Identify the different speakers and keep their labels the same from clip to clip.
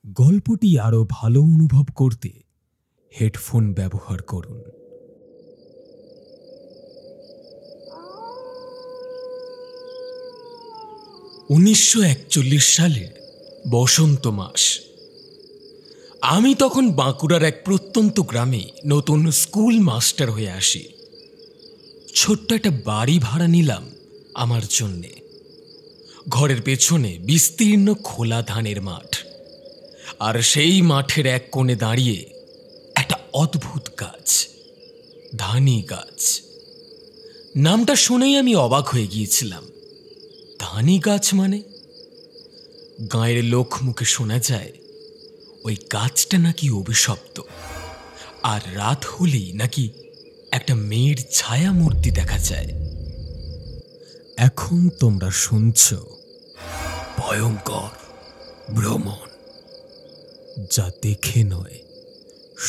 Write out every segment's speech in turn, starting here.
Speaker 1: গল্পটি আরও ভালো অনুভব করতে হেডফোন ব্যবহার করুন। 1941 সালের বসন্ত মাস। আমি তখন বাঁকুড়ার এক প্রত্যন্ত গ্রামে নতুন স্কুল মাস্টার হয়ে আসি। ছোট্ট একটা বাড়ি ভাড়া নিলাম আমার জন্যে। ঘরের পেছনে বিস্তীর্ণ খোলা ধানের মাঠ, আর সেই মাঠের এক কোণে দাঁড়িয়ে একটা অদ্ভুত গাছ, ধানি গাছ। নামটা শুনেই আমি অবাক হয়ে গিয়েছিলাম। ধানি গাছ মানে? গাঁয়ের লোক মুখে শোনা যায় ওই গাছটা নাকি অভিশপ্ত, আর রাত হলেই নাকি একটা মেয়ের ছায়া মূর্তি দেখা যায়। এখন তোমরা শুনছ ভয়ঙ্কর ভ্রমণ, যা দেখে নয়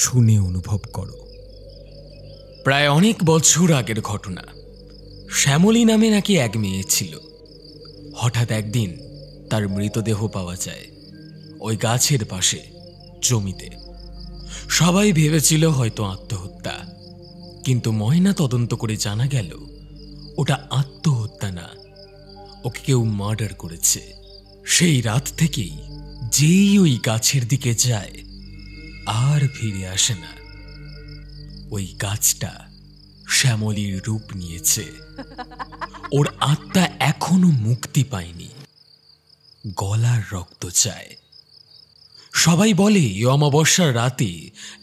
Speaker 1: শুনে অনুভব করো। প্রায় অনেক বছর আগের ঘটনা। শ্যামলী নামে নাকি এক মেয়ে ছিল। হঠাৎ একদিন তার মৃতদেহ পাওয়া যায় ওই গাছের পাশে জমিতে। সবাই ভেবেছিল হয়তো আত্মহত্যা, কিন্তু ময়না তদন্ত করে জানা গেল ওটা আত্মহত্যা না, ওকে কেউ মার্ডার করেছে। সেই রাত থেকেই যেই ওই গাছের দিকে যায় আর ফিরে আসে না। ওই গাছটা শ্যামলীর রূপ নিয়েছে। ওর আত্মা এখনো মুক্তি পায়নি, গলার রক্ত চায়। সবাই বলে অমাবস্যার রাতে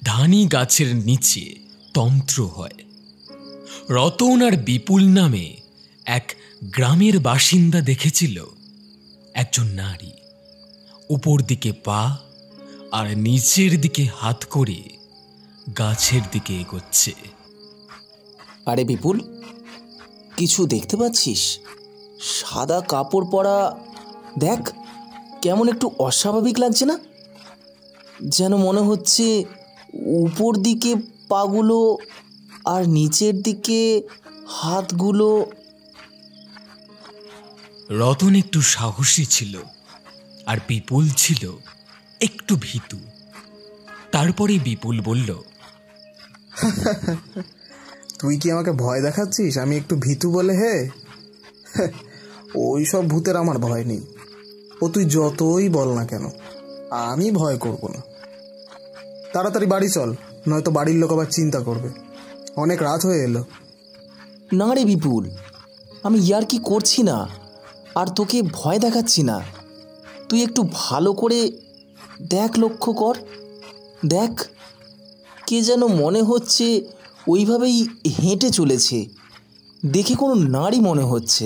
Speaker 1: ধানি গাছের নিচে তন্ত্র হয়। রতন আর বিপুল নামে এক গ্রামের বাসিন্দা দেখেছিল একজন নারী উপর দিকে পা আর নিচের দিকে হাত করে গাছের দিকে এগোচ্ছে।
Speaker 2: আরে বিপুল, কিছু দেখতে পাচ্ছিস? সাদা কাপড় পরা, দেখ কেমন একটু অস্বাভাবিক লাগছে না? যেন মনে হচ্ছে উপর দিকে পাগুলো আর নিচের দিকে হাতগুলো।
Speaker 1: রতন একটু সাহসী ছিল আর বিপুল ছিল একটু ভীতু। তারপরে বিপুল বলল,
Speaker 3: তুই কি আমাকে ভয় দেখাচ্ছিস আমি একটু ভীতু বলে? হে, ওই সব ভূতের আমার ভয় নেই। ও তুই যতই বল না কেন, আমি ভয় করব না। তাড়াতাড়ি বাড়ি চল, নয়তো বাড়ির লোক আবার চিন্তা করবে। অনেক রাত হয়ে এলো।
Speaker 2: না রে বিপুল, আমি ইয়ার কি করছি না, আর তোকে ভয় দেখাচ্ছি না। তুই একটু ভালো করে দেখ, লক্ষ্য কর। দেখ, কে যেন মনে হচ্ছে ওইভাবেই হেঁটে চলেছে। দেখে কোনো নারী মনে হচ্ছে।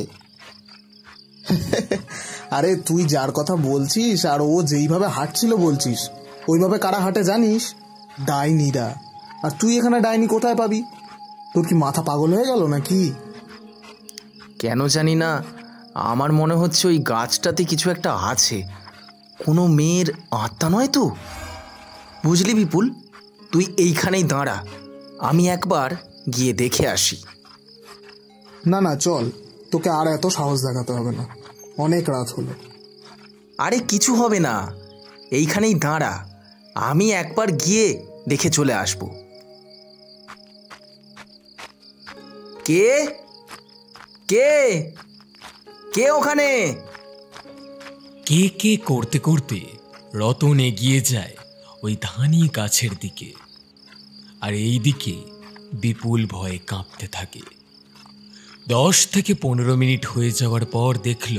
Speaker 3: আরে তুই যার কথা বলছিস আর ও যেইভাবে হাঁটছিল বলছিস, ওইভাবে কারা হাঁটে জানিস? ডাইনিরা। আর তুই এখানে ডাইনি কোথায় পাবি? তোর কি মাথা পাগল হয়ে গেল নাকি?
Speaker 2: কেন জানি না, আমার মনে হচ্ছে ওই গাছটাতে কিছু একটা আছে। কোনো মেয়ের আত্মা নয় তো? বুঝলি বিপুল, তুই এইখানেই দাঁড়া, আমি একবার গিয়ে দেখে আসি।
Speaker 3: না না, চল, তোকে আর এত সাহস দেখাতে হবে না, অনেক রাত হলো।
Speaker 2: আরে কিছু হবে না, এইখানেই দাঁড়া, আমি একবার গিয়ে দেখে চলে আসব। কে কে কে ওখানে?
Speaker 1: কে কে করতে করতে রতন এগিয়ে যায় ওই ধানি গাছের দিকে, আর এই দিকে বিপুল ভয়ে কাঁপতে থাকে। 10 থেকে 15 মিনিট হয়ে যাওয়ার পর দেখল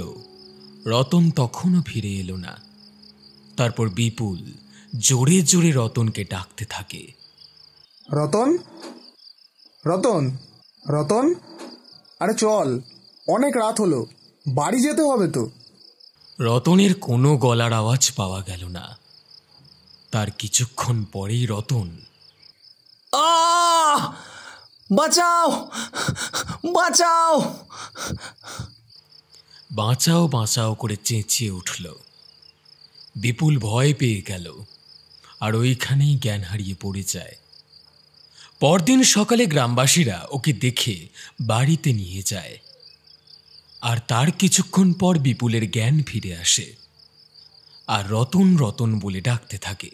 Speaker 1: রতন তখনও ফিরে এলো না। তারপর বিপুল জোরে জোরে রতনকে ডাকতে থাকে,
Speaker 3: রতন, রতন, রতন, আরে চল, অনেক রাত হলো, বাড়ি যেতে হবে তো।
Speaker 1: রতনের কোনো গলার আওয়াজ পাওয়া গেল না। তার কিছুক্ষণ পরেই রতন,
Speaker 2: আহ! বাঁচাও, বাঁচাও!
Speaker 1: বাঁচাও বাঁচাও করে চেঁচিয়ে উঠল। বিপুল ভয় পেয়ে গেল আর ওইখানেই জ্ঞান হারিয়ে পড়ে যায়। পরদিন সকালে গ্রামবাসীরা ওকে দেখে বাড়িতে নিয়ে যায়, আর তার কিছুক্ষণ পর বিপুলের জ্ঞান ফিরে আসে। আর রতন রতন বলে ডাকতে থাকে।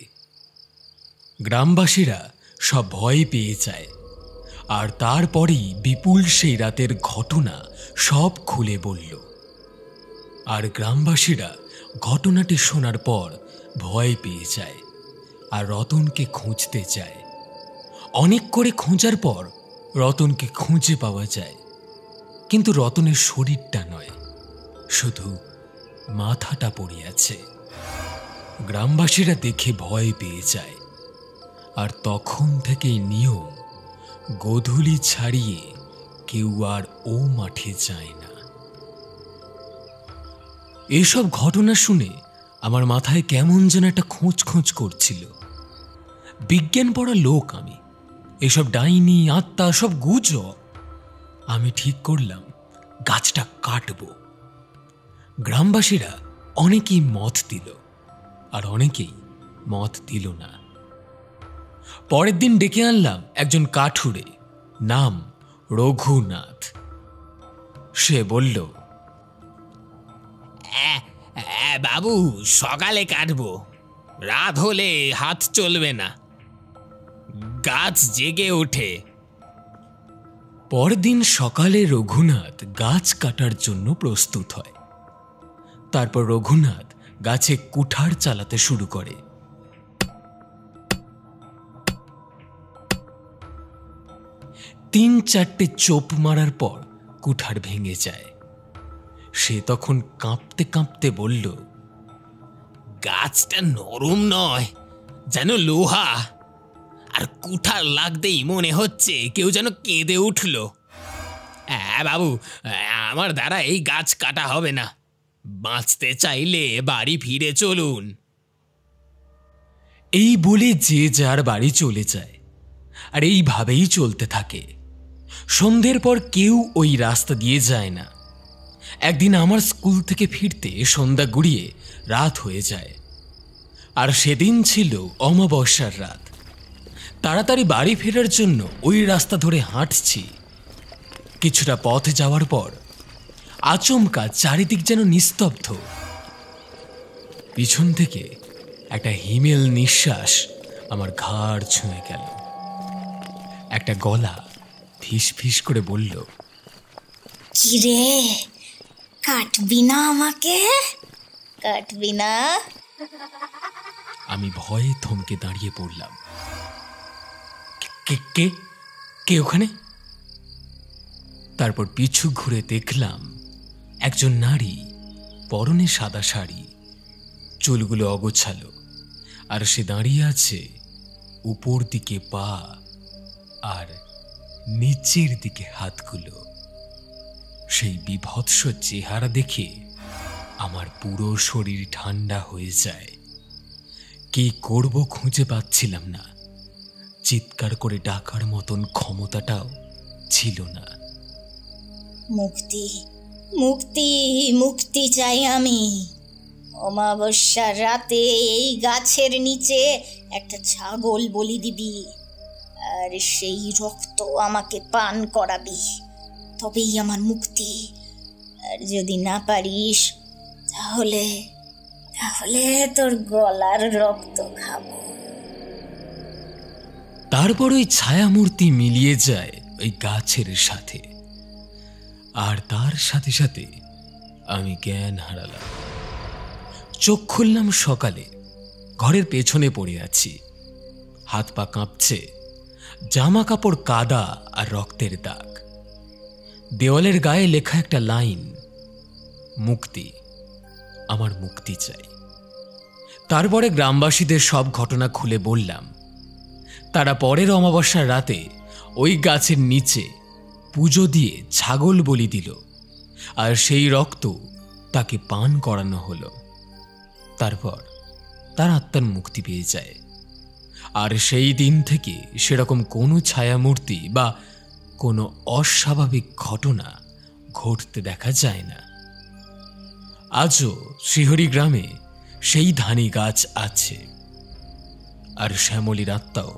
Speaker 1: গ্রামবাসীরা সব ভয় পেয়ে যায়, আর তারপরেই বিপুল সেই রাতের ঘটনা সব খুলে বলল। আর গ্রামবাসীরা ঘটনাটি শোনার পর ভয় পেয়ে যায় আর রতনকে খুঁজতে যায়। অনেক করে খোঁজার পর রতনকে খুঁজে পাওয়া যায়, কিন্তু রতনের শরীরটা নয়, শুধু মাথাটা পড়ে আছে। গ্রামবাসীরা দেখে ভয় পেয়ে যায়, আর তখন থেকেই নিয়ম, গোধূলি ছাড়িয়ে কেউ আর ও মাঠে যায় না। এসব ঘটনা শুনে আমার মাথায় কেমন যেন একটা খোঁজ খোঁজ করছিল। বিজ্ঞান পড়া লোক আমি, এসব ডাইনি আত্মা সব গুজব। আমি ঠিক করলাম গাছটা কাটব। গ্রামবাসীরা অনেকেই মত দিল, আর অনেকেই মত দিল না। পরের দিন ডেকে আনলাম একজন কাঠুরে, নাম রঘুনাথ। সে বলল,
Speaker 4: বাবু, সকালে কাটবো, রাত হলে হাত চলবে না, গাছ জেগে ওঠে।
Speaker 1: পরদিন সকালে রঘুনাথ গাছ কাটার জন্য প্রস্তুত হয়। তারপর রঘুনাথ গাছে কুঠার চালাতে শুরু করে। তিন চারটে চোপ মারার পর কুঠার ভেঙে যায়। সে তখন কাঁপতে কাঁপতে বলল,
Speaker 4: গাছটা নরম নয়, যেন লোহা, আর কুঠার লাগতেই মনে হচ্ছে কেউ যেন কেঁদে উঠল। বাবু, আমার দ্বারা এই গাছ কাটা হবে না, বাঁচতে চাইলে বাড়ি ফিরে চলুন।
Speaker 1: এই বলে যে যার বাড়ি চলে যায়, আর এইভাবেই চলতে থাকে। সন্ধ্যের পর কেউ ওই রাস্তা দিয়ে যায় না। একদিন আমার স্কুল থেকে ফিরতে সন্ধ্যা গড়িয়ে রাত হয়ে যায়, আর সেদিন ছিল অমাবস্যার রাত। তাড়াতাড়ি বাড়ি ফেরার জন্য ওই রাস্তা ধরে হাঁটছি। কিছুটা পথ যাওয়ার পর আচমকা চারিদিক যেন নিস্তব্ধ। পিছন থেকে একটা হিমেল নিঃশ্বাস আমার ঘাড় ছুঁয়ে গেল। একটা গলা ফিস ফিস করে বলল,
Speaker 5: কিরে, কাটবি না আমাকে? কাটবি না?
Speaker 1: আমি ভয়ে থমকে দাঁড়িয়ে পড়লাম। কে কে কে ওখানে? তারপর পিছু ঘুরে দেখলাম একজন নারী, পরনে সাদা শাড়ি, চুলগুলো অগোছালো, আর সে দাঁড়িয়ে আছে উপর দিকে পা আর নিচের দিকে হাতগুলো। সেই বিভৎস চেহারা দেখে আমার পুরো শরীর ঠান্ডা হয়ে যায়। কি করব খুঁজে পাচ্ছিলাম না। চিৎকার করে ডাকার মতন ক্ষমতাটাও ছিল না।
Speaker 5: মুক্তি, মুক্তি, মুক্তি চাই আমি। অমাবস্যার রাতে এই গাছের নিচে একটা ছাগল বলি দিবি, আর সেই রক্ত আমাকে পান করাবি, তবেই আমার মুক্তি। আর যদি না পারিস, তাহলে তাহলে তোর গলার রক্ত খাবো।
Speaker 1: তারপর ওই ছায়ামূর্তি মিলিয়ে যায় ওই গাছের সাথে, আর তার সাথে সাথে আমি জ্ঞান হারালাম। চোখ খুললাম সকালে, ঘরের পেছনে পড়ে আছি। হাত পা কাঁপছে, জামা কাপড় কাদা আর রক্তের দাগ। দেওয়ালের গায়ে লেখা একটা লাইন, মুক্তি, আমার মুক্তি চাই। তারপরে গ্রামবাসীদের সব ঘটনা খুলে বললাম। তারা পরের অমাবস্যার রাতে ওই গাছের নিচে পুজো দিয়ে ছাগল বলি দিল, আর সেই রক্ত তাকে পান করানো হলো। তারপর তার আত্মার মুক্তি পেয়ে যায়। আর সেই দিন থেকে সেরকম কোনো ছায়ামূর্তি বা কোনো অস্বাভাবিক ঘটনা ঘটতে দেখা যায় না। আজও শ্রীহরি গ্রামে সেই ধানি গাছ আছে, আর শ্যামলীর আত্মাও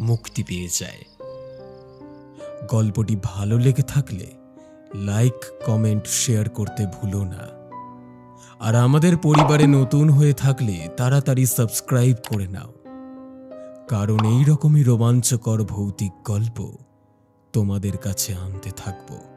Speaker 1: মুক্তি পেয়ে যায়। গল্পটি ভালো লেগে থাকলে লাইক, কমেন্ট, শেয়ার করতে ভুলো না। আর আমাদের পরিবারে নতুন হয়ে থাকলে তাড়াতাড়ি সাবস্ক্রাইব করে নাও, কারণ এই রকমই রোমাঞ্চকর ভৌতিক গল্প তোমাদের কাছে আনতে থাকবো।